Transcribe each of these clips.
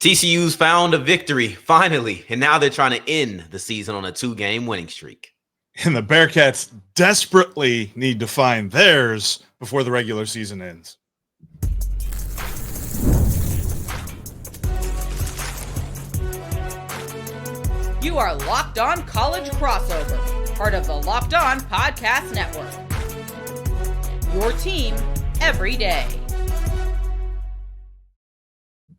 TCU's found a victory, finally, and now they're trying to end the season on a 2-game winning streak. And the Bearcats desperately need to find theirs before the regular season ends. You are Locked On College Crossover, part of the Locked On Podcast Network. Your team every day.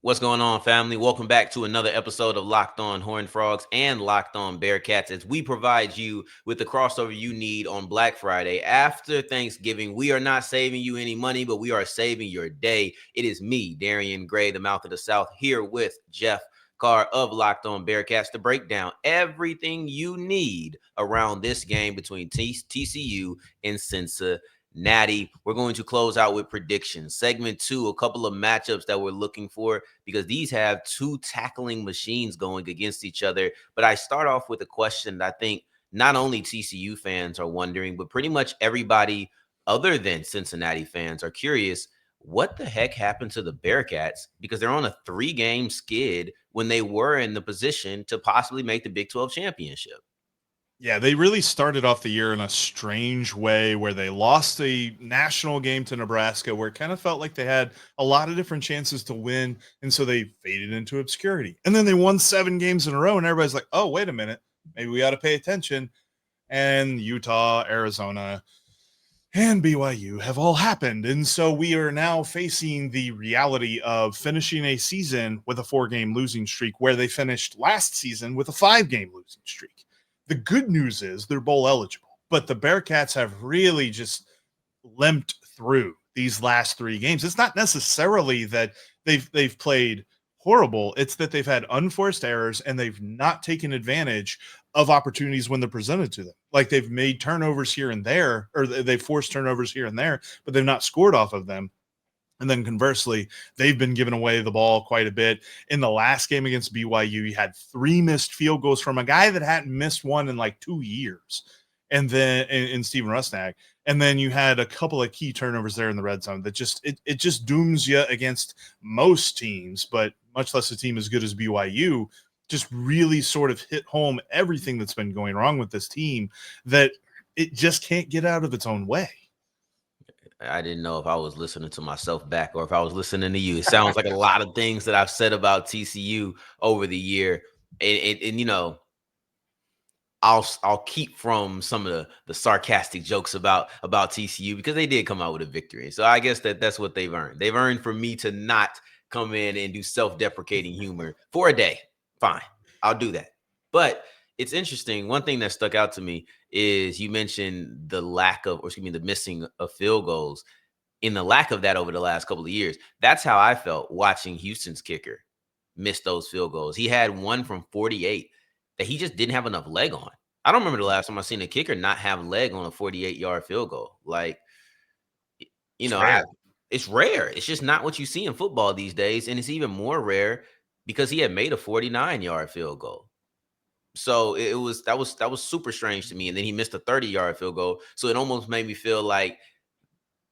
What's going on, family? Welcome back to another episode of Locked On Horned Frogs and Locked On Bearcats as we provide you with the crossover you need on Black Friday. After Thanksgiving, we are not saving you any money, but we are saving your day. It is me, Darrion Gray, the mouth of the South, here with Jeff Carr of Locked On Bearcats to break down everything you need around this game between TCU and Cincinnati. We're going to close out with predictions. Segment 2, a couple of matchups that we're looking for because these have two tackling machines going against each other. But I start off with a question that I think not only TCU fans are wondering, but pretty much everybody other than Cincinnati fans are curious. What the heck happened to the Bearcats? Because they're on a 3-game skid when they were in the position to possibly make the Big 12 championship. Yeah, they really started off the year in a strange way where they lost a national game to Nebraska where it kind of felt like they had a lot of different chances to win, and so they faded into obscurity. And then they won 7 games in a row, and everybody's like, oh, wait a minute, maybe we ought to pay attention. And Utah, Arizona, and BYU have all happened. And so we are now facing the reality of finishing a season with a 4-game losing streak where they finished last season with a 5-game losing streak. The good news is they're bowl eligible, but the Bearcats have really just limped through these last 3 games. It's not necessarily that they've played horrible. It's that they've had unforced errors and they've not taken advantage of opportunities when they're presented to them. Like they've made turnovers here and there, or they've forced turnovers here and there, but they've not scored off of them. And then conversely, they've been giving away the ball quite a bit. In the last game against BYU, you had 3 missed field goals from a guy that hadn't missed one in like 2 years. And then in Steven Rusnak. And then you had a couple of key turnovers there in the red zone that just it just dooms you against most teams, but much less a team as good as BYU. Just really sort of hit home everything that's been going wrong with this team, that it just can't get out of its own way. I didn't know if I was listening to myself back or if I was listening to you. It sounds like a lot of things that I've said about TCU over the year. And you know, I'll keep from some of the sarcastic jokes about TCU because they did come out with a victory. So I guess that's what they've earned. They've earned for me to not come in and do self-deprecating humor for a day. Fine, I'll do that. But it's interesting. One thing that stuck out to me is you mentioned the missing of field goals. In the lack of that over the last couple of years, that's how I felt watching Houston's kicker miss those field goals. He had one from 48 that he just didn't have enough leg on. I don't remember the last time I seen a kicker not have leg on a 48-yard field goal. Like, you know, it's rare. It's just not what you see in football these days. And it's even more rare because he had made a 49-yard field goal. So that was super strange to me. And then he missed a 30-yard field goal. So it almost made me feel like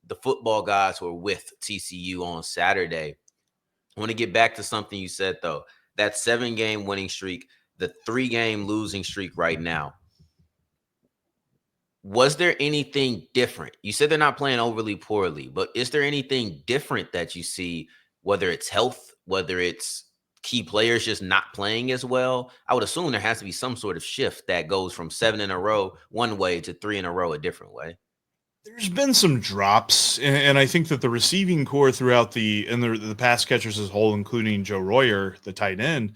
the football guys were with TCU on Saturday. I want to get back to something you said, though. That 7-game winning streak, the 3-game losing streak right now. Was there anything different? You said they're not playing overly poorly, but is there anything different that you see, whether it's health, whether it's key players just not playing as well? I would assume there has to be some sort of shift that goes from 7 in a row one way to 3 in a row a different way. There's been some drops, and I think that the receiving core throughout the pass catchers as a whole, including Joe Royer, the tight end,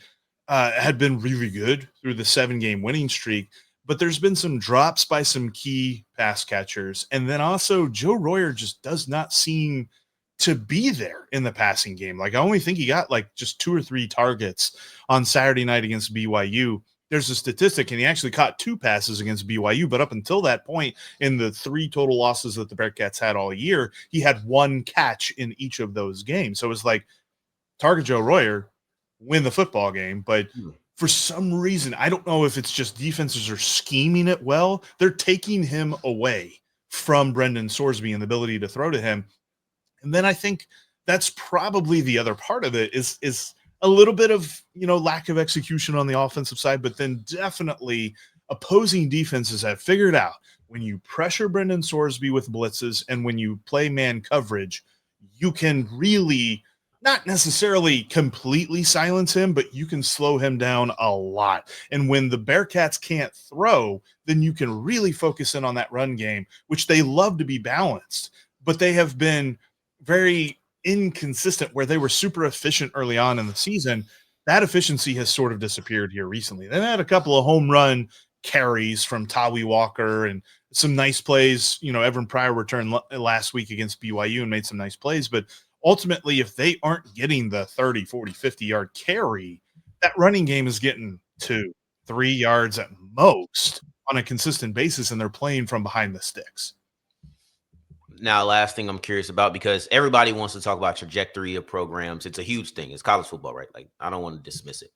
had been really good through the 7-game winning streak. But there's been some drops by some key pass catchers. And then also Joe Royer just does not seem to be there in the passing game. Like I only think he got like just 2 or 3 targets on Saturday night against BYU. There's a statistic, and he actually caught 2 passes against BYU. But up until that point, in the 3 total losses that the Bearcats had all year, he had 1 catch in each of those games. So it was like, target Joe Royer, win the football game. But for some reason, I don't know if it's just defenses are scheming it well. They're taking him away from Brendan Sorsby and the ability to throw to him. And then I think that's probably the other part of it is a little bit of, lack of execution on the offensive side, but then definitely opposing defenses have figured out when you pressure Brendan Sorsby with blitzes and when you play man coverage, you can really not necessarily completely silence him, but you can slow him down a lot. And when the Bearcats can't throw, then you can really focus in on that run game, which they love to be balanced, but they have been very inconsistent where they were super efficient early on in the season. That efficiency has sort of disappeared here recently. They had a couple of home run carries from Tawi Walker and some nice plays. Evan Pryor returned last week against BYU and made some nice plays, but ultimately, if they aren't getting the 30, 40, 50-yard carry, that running game is getting 2, 3 yards at most on a consistent basis, and they're playing from behind the sticks. Now, last thing I'm curious about, because everybody wants to talk about trajectory of programs. It's a huge thing. It's college football, right? Like, I don't want to dismiss it.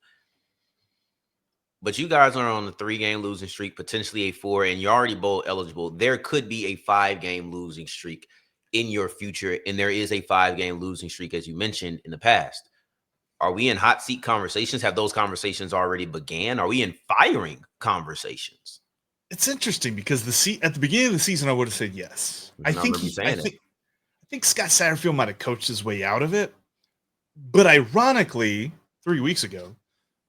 But you guys are on a 3-game losing streak, potentially a 4, and you're already bowl eligible. There could be a 5-game losing streak in your future, and there is a 5-game losing streak, as you mentioned, in the past. Are we in hot seat conversations? Have those conversations already began? Are we in firing conversations? It's interesting because at the beginning of the season, I would have said yes. I think Scott Satterfield might have coached his way out of it. But ironically, 3 weeks ago,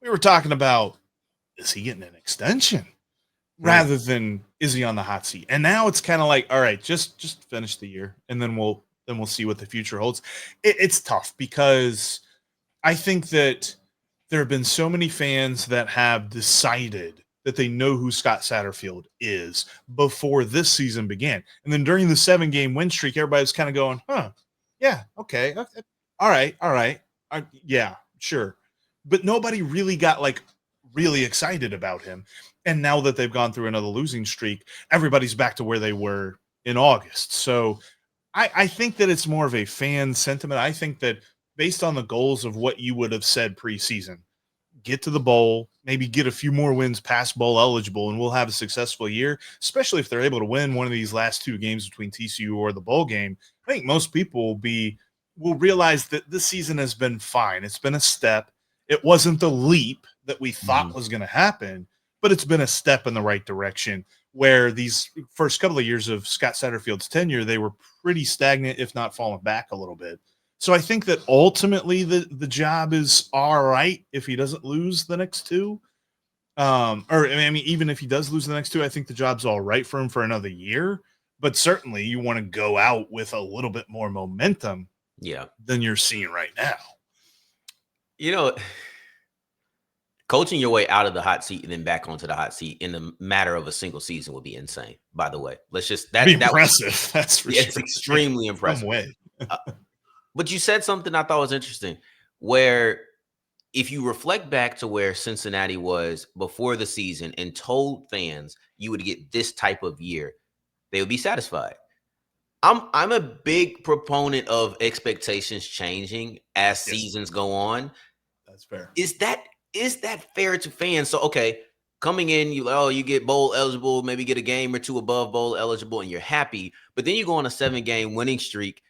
we were talking about, is he getting an extension rather than is he on the hot seat? And now it's kind of like, all right, just finish the year and then we'll see what the future holds. It's tough because I think that there have been so many fans that have decided that they know who Scott Satterfield is before this season began. And then during the 7-game win streak, everybody's kind of going, yeah, okay, all right, yeah, sure. But nobody really got really excited about him. And now that they've gone through another losing streak, everybody's back to where they were in August. So I think that it's more of a fan sentiment. I think that based on the goals of what you would have said preseason, get to the bowl, maybe get a few more wins past bowl eligible, and we'll have a successful year, especially if they're able to win one of these last 2 games between TCU or the bowl game. I think most people will realize that this season has been fine. It's been a step. It wasn't the leap that we thought was going to happen, but it's been a step in the right direction where these first couple of years of Scott Satterfield's tenure, they were pretty stagnant, if not falling back a little bit. So I think that ultimately the job is all right if he doesn't lose the next 2. Even if he does lose the next 2, I think the job's all right for him for another year. But certainly you want to go out with a little bit more momentum than you're seeing right now. Coaching your way out of the hot seat and then back onto the hot seat in the matter of a single season would be insane, by the way. That impressive. That's for sure. It's extremely impressive. Some way. But you said something I thought was interesting, where if you reflect back to where Cincinnati was before the season and told fans you would get this type of year, they would be satisfied. I'm a big proponent of expectations changing as seasons go on. That's fair. Is that fair to fans? So, okay, coming in, you get bowl eligible, maybe get a game or 2 above bowl eligible, and you're happy. But then you go on a 7-game winning streak.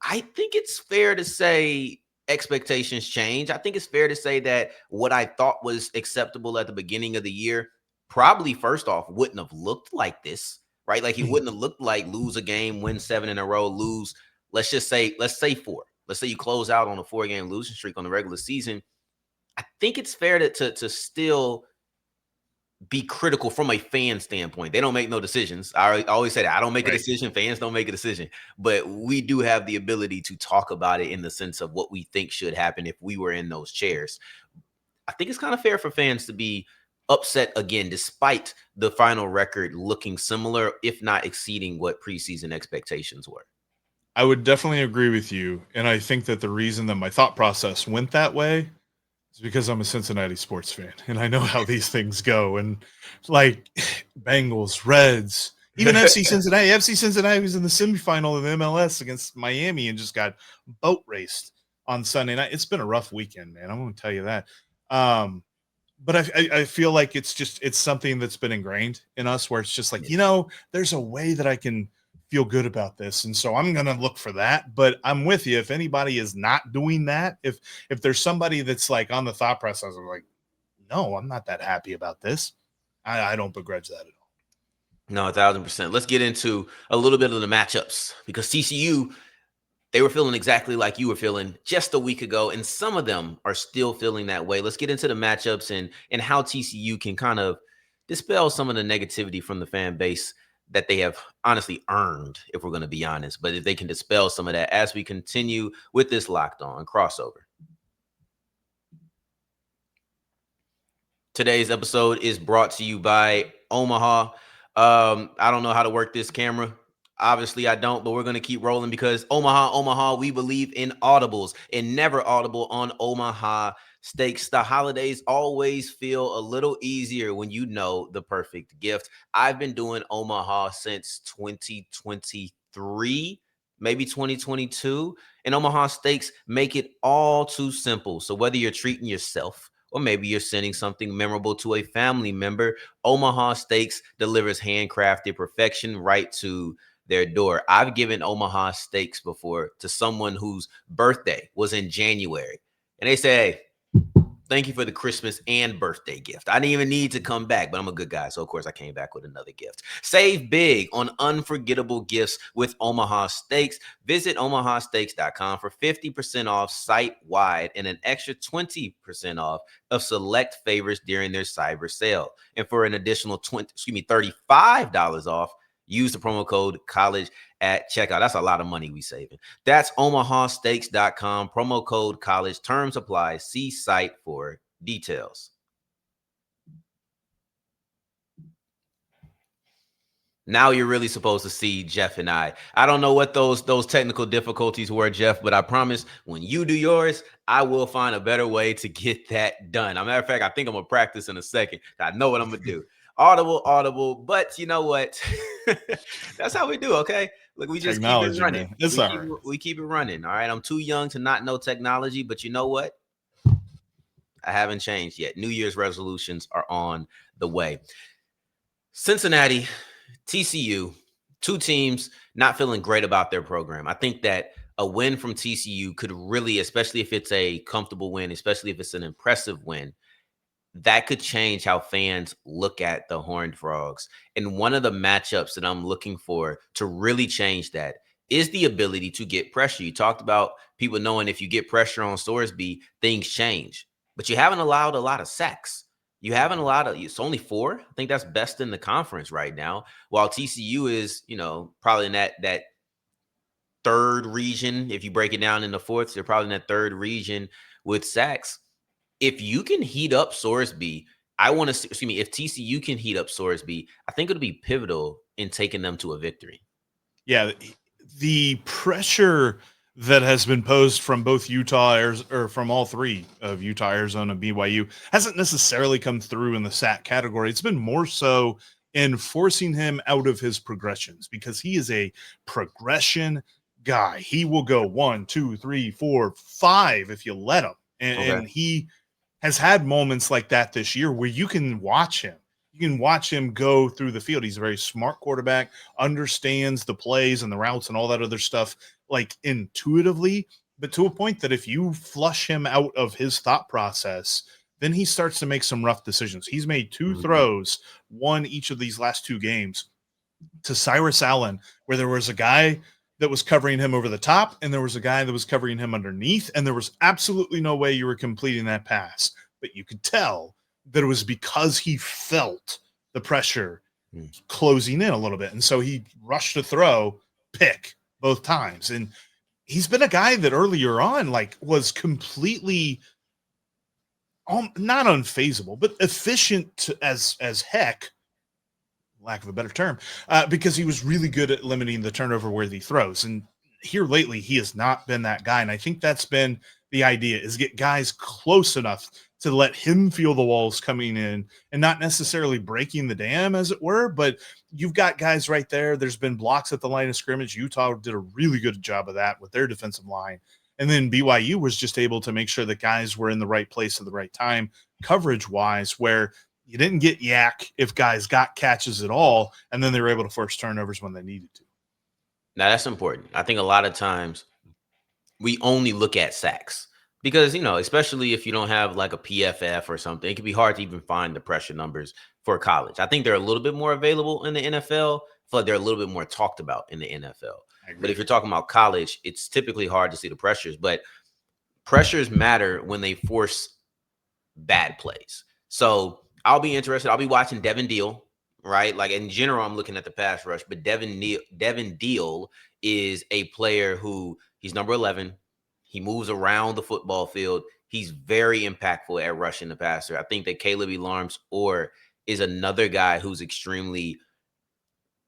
I think it's fair to say expectations change. I think it's fair to say that what I thought was acceptable at the beginning of the year probably, first off, wouldn't have looked like this, right? Like, he wouldn't have looked like lose a game, win 7 in a row, lose, let's say 4. Let's say you close out on a 4-game losing streak on the regular season. I think it's fair to still be critical from a fan standpoint. They don't make no decisions. I always say that. I don't make a decision. Fans don't make a decision. But we do have the ability to talk about it in the sense of what we think should happen if we were in those chairs. I think it's kind of fair for fans to be upset again, despite the final record looking similar, if not exceeding what preseason expectations were. I would definitely agree with you. And I think that the reason that my thought process went that way is because I'm a Cincinnati sports fan and I know how these things go. And like Bengals, Reds, even FC Cincinnati. FC Cincinnati was in the semifinal of the MLS against Miami and just got boat raced on Sunday night. It's been a rough weekend, man. I'm going to tell you that. But I feel like it's something that's been ingrained in us where it's just like, there's a way that I can feel good about this. And so I'm going to look for that. But I'm with you. If anybody is not doing that, if there's somebody that's like on the thought process of like, no, I'm not that happy about this, I don't begrudge that at all. No, 1,000%. Let's get into a little bit of the matchups because TCU, they were feeling exactly like you were feeling just a week ago, and some of them are still feeling that way. Let's get into the matchups and how TCU can kind of dispel some of the negativity from the fan base that they have honestly earned, if we're going to be honest. But if they can dispel some of that as we continue with this Locked On crossover. Today's episode is brought to you by Omaha. I don't know how to work this camera. Obviously, I don't, but we're going to keep rolling because Omaha, we believe in audibles and never audible on Omaha Steaks. The holidays always feel a little easier when you know the perfect gift. I've been doing Omaha since 2023, maybe 2022, and Omaha Steaks make it all too simple. So whether you're treating yourself or maybe you're sending something memorable to a family member, Omaha Steaks delivers handcrafted perfection right to their door. I've given Omaha Steaks before to someone whose birthday was in January. And they say, hey, thank you for the Christmas and birthday gift. I didn't even need to come back, but I'm a good guy. So, of course, I came back with another gift. Save big on unforgettable gifts with Omaha Steaks. Visit omahasteaks.com for 50% off site-wide and an extra 20% off of select favorites during their cyber sale. And for an additional $35 off, use the promo code college at checkout. That's a lot of money we saving. That's omahasteaks.com, promo code college. Terms apply. See site for details. Now you're really supposed to see Jeff and I. I don't know what those technical difficulties were, Jeff, but I promise when you do yours, I will find a better way to get that done. As a matter of fact, I think I'm going to practice in a second. I know what I'm going to do. Audible, but you know what? That's how we do, okay? Look, we just keep it running. We keep it running, all right? I'm too young to not know technology, but you know what? I haven't changed yet. New Year's resolutions are on the way. Cincinnati, TCU, two teams not feeling great about their program. I think that a win from TCU could really, especially if it's a comfortable win, especially if it's an impressive win, that could change how fans look at the Horned Frogs. And one of the matchups that I'm looking for to really change that is the ability to get pressure. You talked about people knowing if you get pressure on Sorsby, things change. But you haven't allowed a lot of sacks. You haven't allowed it's only 4. I think that's best in the conference right now. While TCU is, probably in that third region. If you break it down into fourths, they're probably in that third region with sacks. If you can heat up Sorsby, if TCU can heat up Sorsby, I think it'll be pivotal in taking them to a victory. Yeah, the pressure that has been posed from both from all three of Utah, Arizona, BYU hasn't necessarily come through in the sack category. It's been more so in forcing him out of his progressions because he is a progression guy. He will go 1, 2, 3, 4, 5 if you let him. And he has had moments like that this year where you can watch him. You can watch him go through the field. He's a very smart quarterback, understands the plays and the routes and all that other stuff like intuitively, but to a point that if you flush him out of his thought process, then he starts to make some rough decisions. He's made 2 throws, one each of these last 2 games, to Cyrus Allen, where there was a guy that was covering him over the top, and there was a guy that was covering him underneath, and there was absolutely no way you were completing that pass. But you could tell that it was because he felt the pressure closing in a little bit. And so he rushed to throw, pick both times. And he's been a guy that earlier on was completely not unfazable, but efficient as heck, lack of a better term, because he was really good at limiting the turnover-worthy throws. And here lately, he has not been that guy. And I think that's been the idea, is get guys close enough to let him feel the walls coming in and not necessarily breaking the dam, as it were. But you've got guys right there. There's been blocks at the line of scrimmage. Utah did a really good job of that with their defensive line. And then BYU was just able to make sure that guys were in the right place at the right time, coverage-wise, where you didn't get yak if guys got catches at all, and then they were able to force turnovers when they needed to. Now that's important. I think a lot of times we only look at sacks because, especially if you don't have like a PFF or something, it can be hard to even find the pressure numbers for college. I think they're a little bit more available in the NFL. I feel like they're a little bit more talked about in the NFL. I agree. But if you're talking about college, it's typically hard to see the pressures. But pressures matter when they force bad plays. So I'll be interested. I'll be watching Devin Deal, right? Like in general, I'm looking at the pass rush, but Devin Deal is a player who he's number 11. He moves around the football field. He's very impactful at rushing the passer. I think that Caleb Elarms or is another guy who's extremely.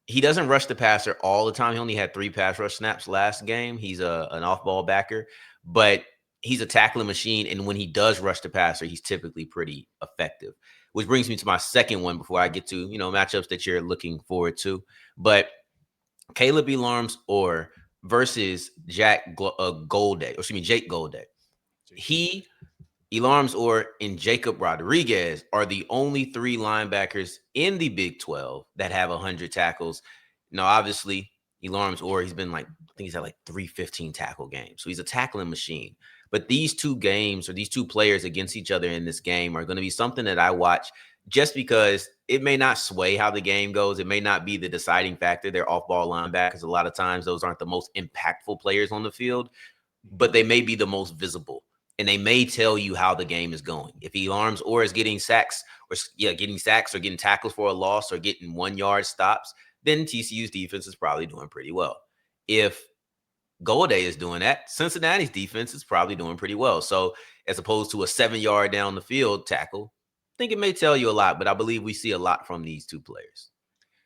He doesn't rush the passer all the time. He only had 3 pass rush snaps last game. He's an off-ball backer, but he's a tackling machine. And when he does rush the passer, he's typically pretty effective, which brings me to my second one before I get to, matchups that you're looking forward to. But Caleb Elarms or versus Jake Golday. Elarms or and Jacob Rodriguez are the only 3 linebackers in the Big 12 that have 100 tackles. Now, obviously, Elarms or he's been I think he's had 315 tackle games. So he's a tackling machine. But these 2 games or these 2 players against each other in this game are going to be something that I watch just because it may not sway how the game goes. It may not be the deciding factor. They're off-ball linebackers. A lot of times those aren't the most impactful players on the field, but they may be the most visible. And they may tell you how the game is going. If Elarms or is getting sacks or getting tackles for a loss or getting 1-yard stops, then TCU's defense is probably doing pretty well. If Golday is doing that, Cincinnati's defense is probably doing pretty well. So as opposed to a 7-yard down the field tackle, I think it may tell you a lot, but I believe we see a lot from these 2 players.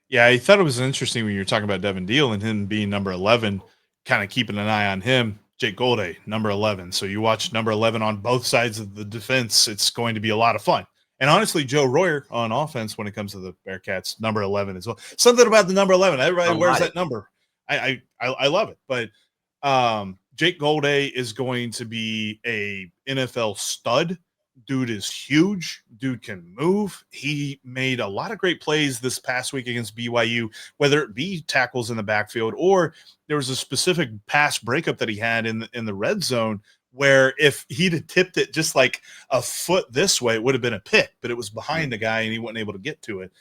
Yeah, I thought it was interesting when you were talking about Devin Deal and him being number 11, kind of keeping an eye on him. Jake Golday, number 11. So you watch number 11 on both sides of the defense. It's going to be a lot of fun. And honestly, Joe Royer on offense when it comes to the Bearcats, number 11 as well. Something about the number 11. Everybody wears that number. I love it. But Jake Golday is going to be a NFL stud. Dude is huge. Dude can move. He made a lot of great plays this past week against BYU, whether it be tackles in the backfield or there was a specific pass breakup that he had in the red zone where if he'd have tipped it just like a foot this way, it would have been a pick, but it was behind the guy and he wasn't able to get to it.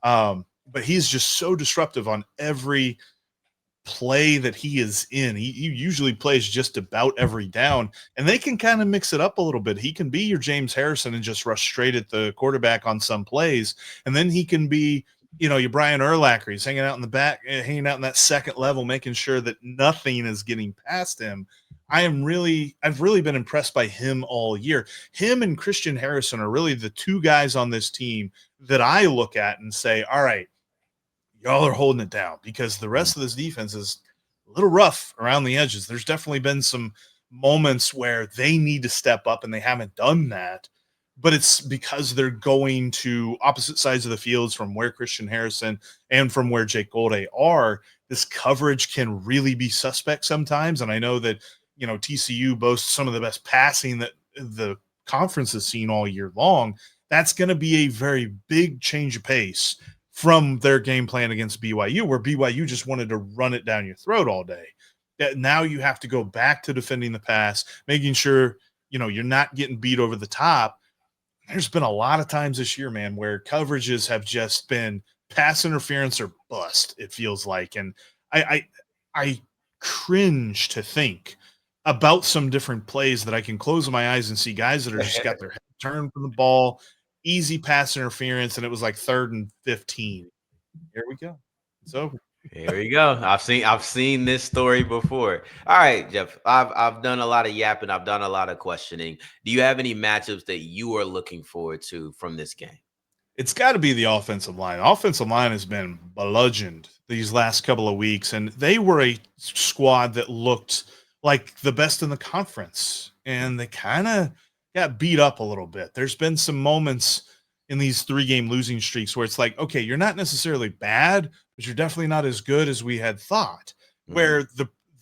But he's just so disruptive on every play that he is in. He usually plays just about every down, and they can kind of mix it up a little bit. He can be your James Harrison and just rush straight at the quarterback on some plays, and then he can be, your Brian Urlacher. He's hanging out in the back, hanging out in that second level, making sure that nothing is getting past him. I've really been impressed by him all year. Him and Christian Harrison are really the 2 guys on this team that I look at and say, all right, y'all are holding it down, because the rest of this defense is a little rough around the edges. There's definitely been some moments where they need to step up and they haven't done that, but it's because they're going to opposite sides of the fields from where Christian Harrison and from where Jake Golday are. This coverage can really be suspect sometimes. And I know that, TCU boasts some of the best passing that the conference has seen all year long. That's going to be a very big change of pace from their game plan against BYU, where BYU just wanted to run it down your throat all day. That now you have to go back to defending the pass, making sure, you're not getting beat over the top. There's been a lot of times this year, man, where coverages have just been pass interference or bust, it feels like. And I cringe to think about some different plays that I can close my eyes and see guys that are just got their head turned from the ball, easy pass interference, and it was like 3rd and 15. Here we go. It's over. Here we go. I've seen this story before. All right, Jeff. I've done a lot of yapping. I've done a lot of questioning. Do you have any matchups that you are looking forward to from this game? It's got to be the offensive line. Offensive line has been bludgeoned these last couple of weeks, and they were a squad that looked like the best in the conference, and they kind of got beat up a little bit. There's been some moments in these 3-game losing streaks where it's like, okay, you're not necessarily bad, but you're definitely not as good as we had thought. Mm-hmm. Where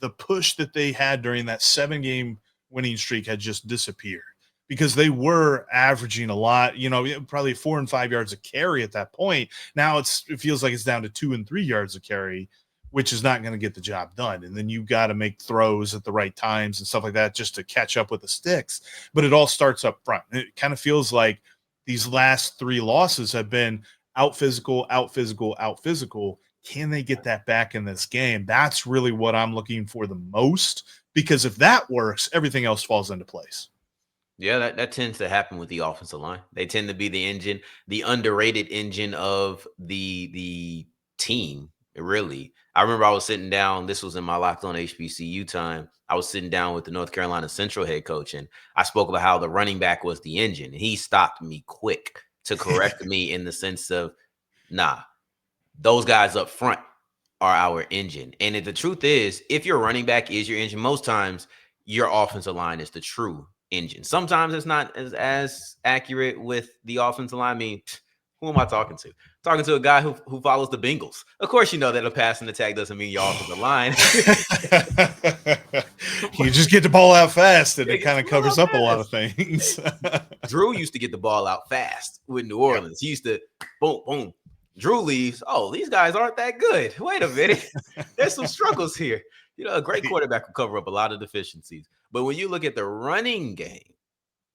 the push that they had during that 7-game winning streak had just disappeared, because they were averaging a lot, probably 4 and 5 yards a carry at that point. Now it feels like it's down to 2 and 3 yards a carry. which is not going to get the job done. And then you got to make throws at the right times and stuff like that just to catch up with the sticks. But it all starts up front. It kind of feels like these last 3 losses have been out physical, out physical, out physical. Can they get that back in this game? That's really what I'm looking for the most, because if that works, everything else falls into place. Yeah, that tends to happen with the offensive line. They tend to be the engine, the underrated engine of the team. Really, I remember I was sitting down. This was in my Locked On HBCU time. I was sitting down with the North Carolina Central head coach, and I spoke about how the running back was the engine. And he stopped me quick to correct me in the sense of, nah, those guys up front are our engine. And the truth is, if your running back is your engine, most times your offensive line is the true engine. Sometimes it's not as accurate with the offensive line. I mean, who am I talking to? Talking to a guy who follows the Bengals. Of course, you know that a passing attack doesn't mean your offensive line. You just get the ball out fast, and it kind of covers up a lot of things. Drew used to get the ball out fast with New Orleans. He used to boom, boom. Drew leaves. Oh, these guys aren't that good. Wait a minute. There's some struggles here. You know, a great quarterback will cover up a lot of deficiencies. But when you look at the running game,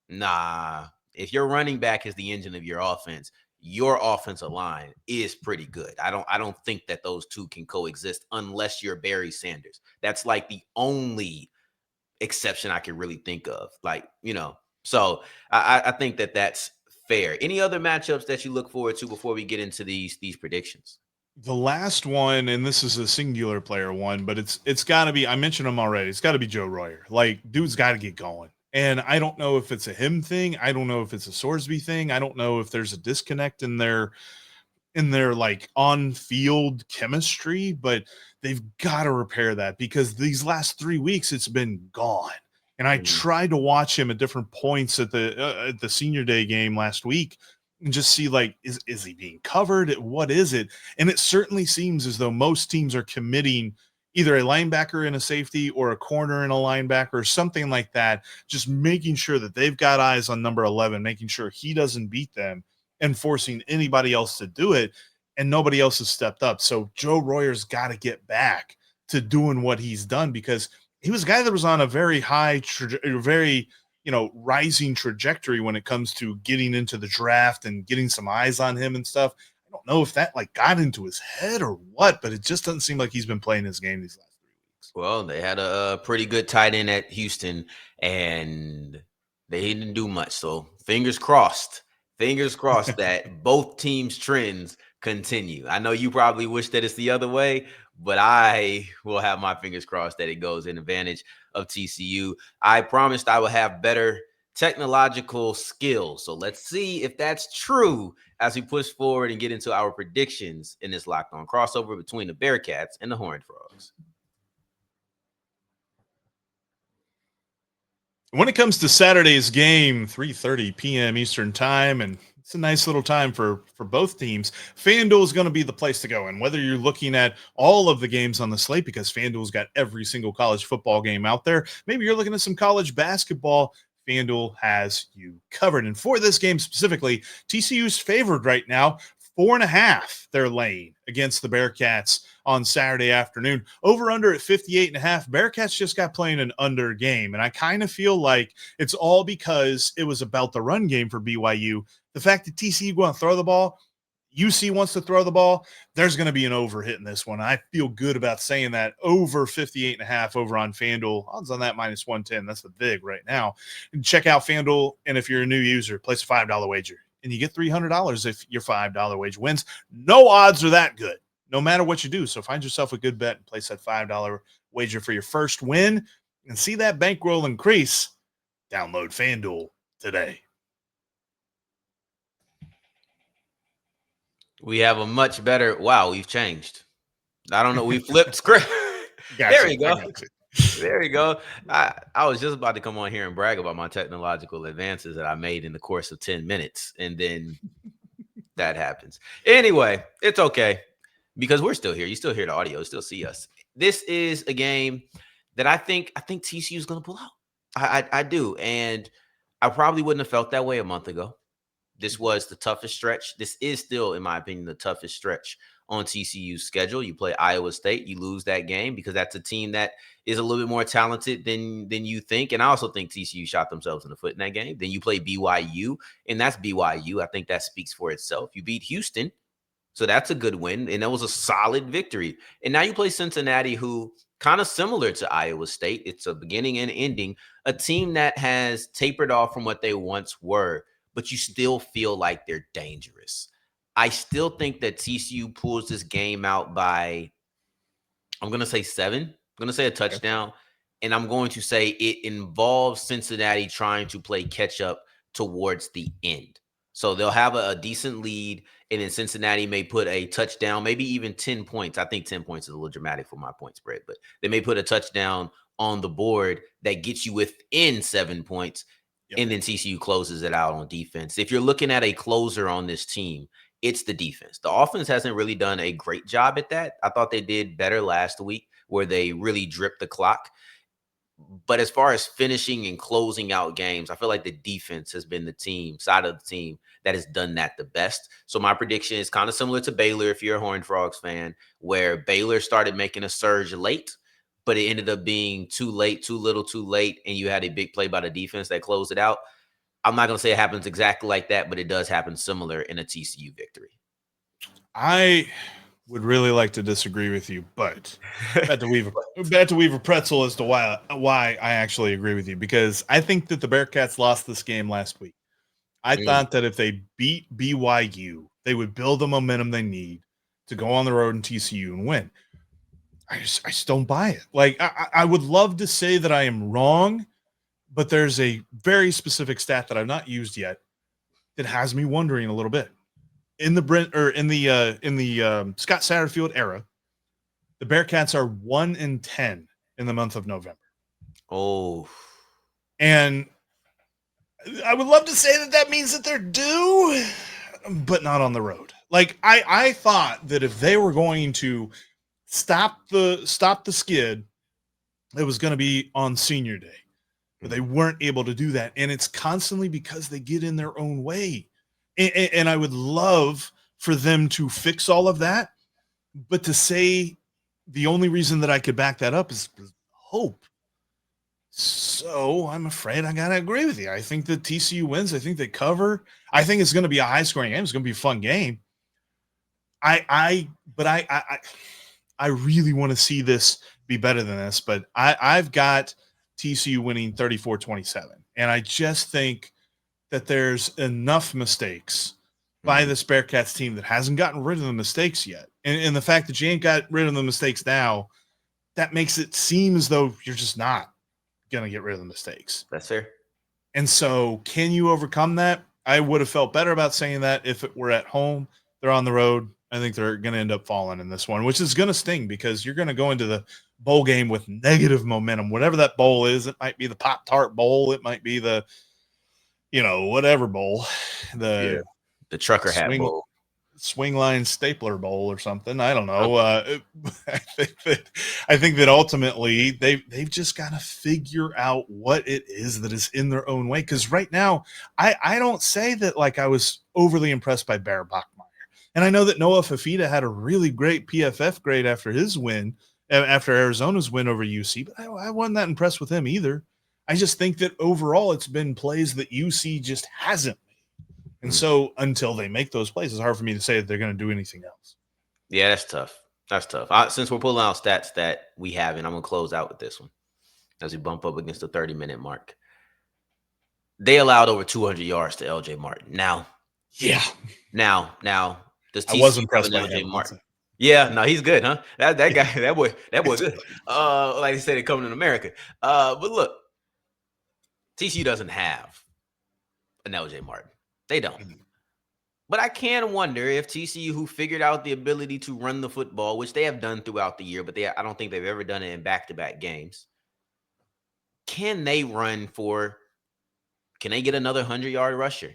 nah, if your running back is the engine of your offense, your offensive line is pretty good. I don't think that those two can coexist unless you're Barry Sanders. That's like the only exception I can really think of. Like, you know, so I think that that's fair. Any other matchups that you look forward to before we get into these predictions? The last one, and this is a singular player one, but it's got to be, I mentioned him already, it's got to be Joe Royer. Like, dude's got to get going. And I don't know if it's a him thing. I don't know if it's a Sorsby thing. I don't know if there's a disconnect in their like on-field chemistry, but they've got to repair that, because these last 3 weeks it's been gone. And I tried to watch him at different points at the senior day game last week and just see, like, is he being covered? What is it? And it certainly seems as though most teams are committing either a linebacker and a safety or a corner and a linebacker or something like that, just making sure that they've got eyes on number 11, making sure he doesn't beat them and forcing anybody else to do it. And nobody else has stepped up. So Joe Royer's got to get back to doing what he's done, because he was a guy that was on a very high, very, rising trajectory when it comes to getting into the draft and getting some eyes on him and stuff. I don't know if that got into his head or what, but it just doesn't seem like he's been playing his game these last 3 weeks. Well, they had a pretty good tight end at Houston, and they didn't do much. So fingers crossed that both teams' trends continue. I know you probably wish that it's the other way, but I will have my fingers crossed that it goes in advantage of TCU. I promised I would have better technological skills. So let's see if that's true as we push forward and get into our predictions in this Locked On crossover between the Bearcats and the Horned Frogs. When it comes to Saturday's game, 3:30 p.m. Eastern time, and it's a nice little time for both teams, FanDuel is going to be the place to go. And whether you're looking at all of the games on the slate, because FanDuel's got every single college football game out there, maybe you're looking at some college basketball, FanDuel has you covered. And for this game specifically, TCU's favored right now, 4.5 they're laying against the Bearcats on Saturday afternoon. Over under at 58.5. Bearcats just got playing an under game. And I kind of feel like it's all because it was about the run game for BYU. The fact that TCU going to throw the ball, UC wants to throw the ball, there's going to be an over hit in this one. I feel good about saying that. Over 58.5 over on FanDuel. Odds on that -110. That's the big right now. And check out FanDuel. And if you're a new user, place a $5 wager. And you get $300 if your $5 wager wins. No odds are that good, no matter what you do. So find yourself a good bet and place that $5 wager for your first win and see that bankroll increase. Download FanDuel today. We have a much better. Wow, we've changed. I don't know. We flipped script. There we go. There you go. I was just about to come on here and brag about my technological advances that I made in the course of 10 minutes. And then that happens. Anyway, it's okay because we're still here. You still hear the audio. You still see us. This is a game that I think TCU is going to pull out. I do. And I probably wouldn't have felt that way a month ago. This was the toughest stretch. This is still, in my opinion, the toughest stretch on TCU's schedule. You play Iowa State, you lose that game because that's a team that is a little bit more talented than you think. And I also think TCU shot themselves in the foot in that game. Then you play BYU, and that's BYU. I think that speaks for itself. You beat Houston, so that's a good win, and that was a solid victory. And now you play Cincinnati, who kind of similar to Iowa State. It's a beginning and ending, a team that has tapered off from what they once were, but you still feel like they're dangerous. I still think that TCU pulls this game out by, I'm going to say 7. I'm going to say a touchdown. And I'm going to say it involves Cincinnati trying to play catch up towards the end. So they'll have a decent lead, and then Cincinnati may put a touchdown, maybe even 10 points. I think 10 points is a little dramatic for my point spread, but they may put a touchdown on the board that gets you within 7 points, and then TCU closes it out on defense. If you're looking at a closer on this team, it's the defense. The offense hasn't really done a great job at that. I thought they did better last week where they really dripped the clock. But as far as finishing and closing out games, I feel like the defense has been the side of the team that has done that the best. So my prediction is kind of similar to Baylor, if you're a Horned Frogs fan, where Baylor started making a surge late, but it ended up being too late, too little, too late, and you had a big play by the defense that closed it out. I'm not going to say it happens exactly like that, but it does happen similar in a TCU victory. I would really like to disagree with you, but I had to weave a pretzel as to why I actually agree with you, because I think that the Bearcats lost this game last week. I thought that if they beat BYU, they would build the momentum they need to go on the road in TCU and win. I just don't buy it. Like, I would love to say that I am wrong, but there's a very specific stat that I've not used yet that has me wondering a little bit. In the Scott Satterfield era, the Bearcats are 1-10 in the month of November. Oh, and I would love to say that means that they're due, but not on the road. Like, I thought that if they were going to stop the skid, it was going to be on Senior Day, but they weren't able to do that, and it's constantly because they get in their own way. And I would love for them to fix all of that, but to say the only reason that I could back that up is hope. So I'm afraid I got to agree with you. I think that TCU wins. I think they cover. I think it's going to be a high-scoring game. It's going to be a fun game. I really want to see this be better than this, but I've got TCU winning 34-27, and I just think that there's enough mistakes by this Bearcats team that hasn't gotten rid of the mistakes yet. And the fact that you ain't got rid of the mistakes now, that makes it seem as though you're just not going to get rid of the mistakes. That's fair. And so can you overcome that? I would have felt better about saying that if it were at home. They're on the road. I think they're going to end up falling in this one, which is going to sting because you're going to go into the bowl game with negative momentum. Whatever that bowl is, it might be the Pop-Tart Bowl. It might be the whatever bowl, the trucker hat bowl, swing line stapler bowl or something. I don't know. I think that ultimately they've just got to figure out what it is that is in their own way. Because right now, I don't say that like I was overly impressed by Bear Bachmeier. And I know that Noah Fafita had a really great PFF grade after his win, after Arizona's win over UC, but I wasn't that impressed with him either. I just think that overall it's been plays that UC just hasn't made. And so until they make those plays, it's hard for me to say that they're going to do anything else. Yeah, that's tough. That's tough. Since we're pulling out stats that we haven't, I'm going to close out with this one as we bump up against the 30-minute mark. They allowed over 200 yards to LJ Martin. Now, does TCU I was impressed by LJ him. Martin? Yeah, no, he's good, huh? That guy, that boy good. Like they said, it coming in America. But look, TCU doesn't have an LJ Martin. They don't. But I can wonder if TCU, who figured out the ability to run the football, which they have done throughout the year, but I don't think they've ever done it in back-to-back games, can they get another 100-yard rusher?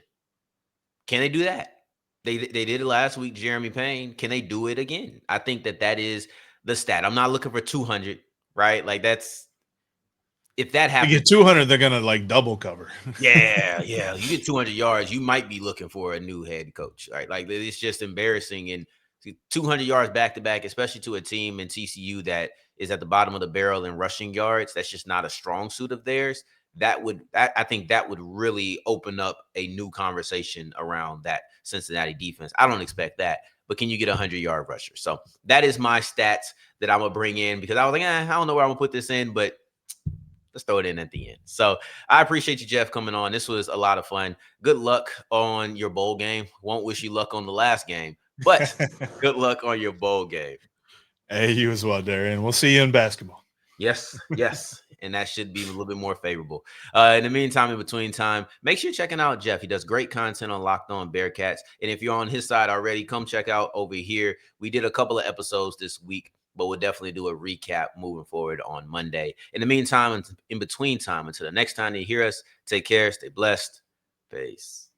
Can they do that? They did it last week, Jeremy Payne. Can they do it again? I think that is the stat. I'm not looking for 200, right? Like if that happens, you get 200, they're going to like double cover. Yeah. You get 200 yards, you might be looking for a new head coach, right? Like it's just embarrassing. And 200 yards back to back, especially to a team in TCU that is at the bottom of the barrel in rushing yards. That's just not a strong suit of theirs. I think that would really open up a new conversation around that Cincinnati defense. I don't expect that, but can you get a 100-yard rusher? So that is my stats that I'm gonna bring in, because I was like, I don't know where I'm gonna put this in, but let's throw it in at the end. So I appreciate you, Jeff, coming on. This was a lot of fun. Good luck on your bowl game. Won't wish you luck on the last game, but good luck on your bowl game. Hey, you as well, Darrion. We'll see you in basketball. Yes. And that should be a little bit more favorable. In the meantime, in between time, make sure you're checking out Jeff. He does great content on Locked On Bearcats. And if you're on his side already, come check out over here. We did a couple of episodes this week, but we'll definitely do a recap moving forward on Monday. In the meantime, in between time, until the next time you hear us, take care, stay blessed. Peace.